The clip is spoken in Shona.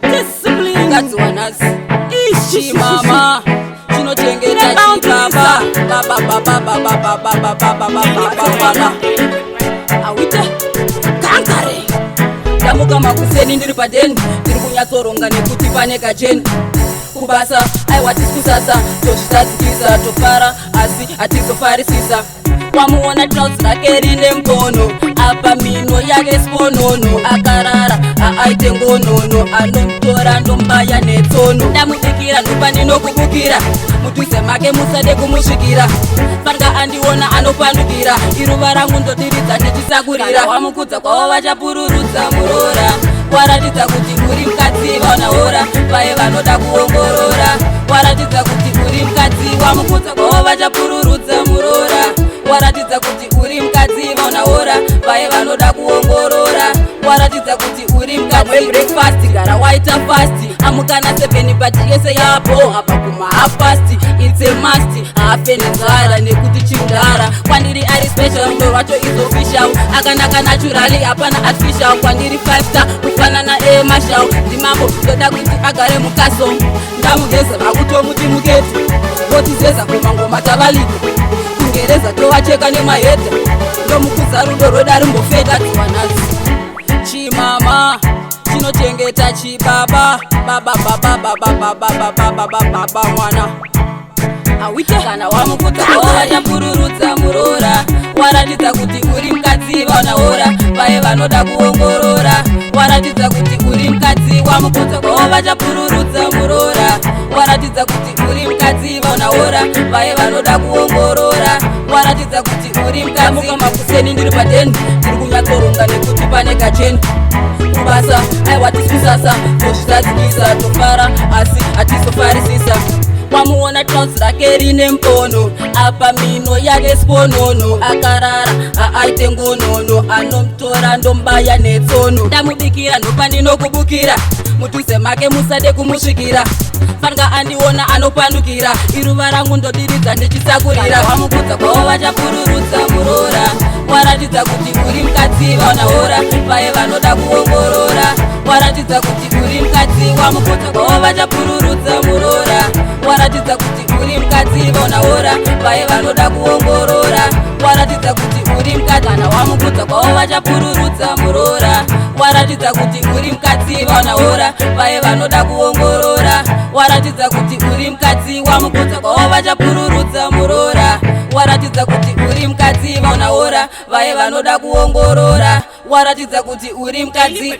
Discipline Katsuanas Ishi mama Chinotengeta chibaba Baba baba baba baba baba baba Awita Kankare Damuka makuseni ndiri padeni ndiri kunyatsoronga nekuti pane kacheni kubasa aiwatisi kusasa tozvitadzikisa tofara asi hatizofarisisa wamuona trouts rake rine mbono apa mino yake sponono akarara aaite ngonono anomutora ndombaya netsono ndamudikira ndopa ndinokubukira mudhuze make musade kumusvikira fanga andiona anopandukira iruva rangu ndotiridza ndichisakurira wamukudza kwavo vachapururudza murora waratidza kuti uri mukadzi vaonahora vaye vanoda kuongorora waratidza kuti uri mukadzi wamukudza kwavo vachapururudza murora waratidza kuti uri mukadzi vaonahora vaye vanoda kuongorora waratidza kuti uri mukadzi breakfast gara waita fast amukana 7 but yese yapo apa kuma half-past it's a must haafeni nzara nekuti chingara kwandiri ari special rudo rwacho is official akanaka naturally hapana artificial kwandiri 5 star kufanana emashau ndimambo ndoda kuti agare mukaso ndamugeza vakutomuti muketi votizeza kumangoma tavaliko kungereza tovacheka nemahedha ndomukudza rudo roda rimbofeka tiwanazi chimama chinotengeta chibaba baba baba baba baba baba baba mwana awita kana wamukudza wachapururudza murora waratidza kuti uri mukadzi vaonahora vaye vanoda kuongorora waratidza kuti uri mukadzi wamukudza kwavo vachapururudza murora waratidza kuti uri mukadzi vaonahora vaye vanoda kuongorora waratidza kuti uri mukadzi makuseni ndiri padeni ndiri kunyatsoronga nekuti pane kacheni kubasa aiwatisi kusasa tozvitadzikisa tofara asi hatizofarisisa wamuona trouts rake rine mbono apa mino yake sponono akarara aaite ngonono anomutora ndombaya netsono ndamudikira ndopa ndinokubukira mudhuze make musade kumusvikira fanga andiona anopandukira iruva rangu ndodiridza ndichisakurira wamukudza kwavo vachapururudza murora waratidza kuti uri mukadzi vaonahora vaye vanoda kuongorora waratidza kuti uri mukadzi wamukudza kwavo vachapururudza murora waratidza kuti uri mukadzi vaonahora vaye vanoda kuongorora waratidza kuti uri mukadzi kana wamukudza kwavo vachapururudza murora waratidza kuti uri mukadzi vaonahora vaye vanoda kuongorora waratidza kuti uri mukadzi wamukudza kwavo vachapururudza murora waratidza kuti uri mukadzi vaonahora vaye vanoda kuongorora waratidza kuti uri mukadzi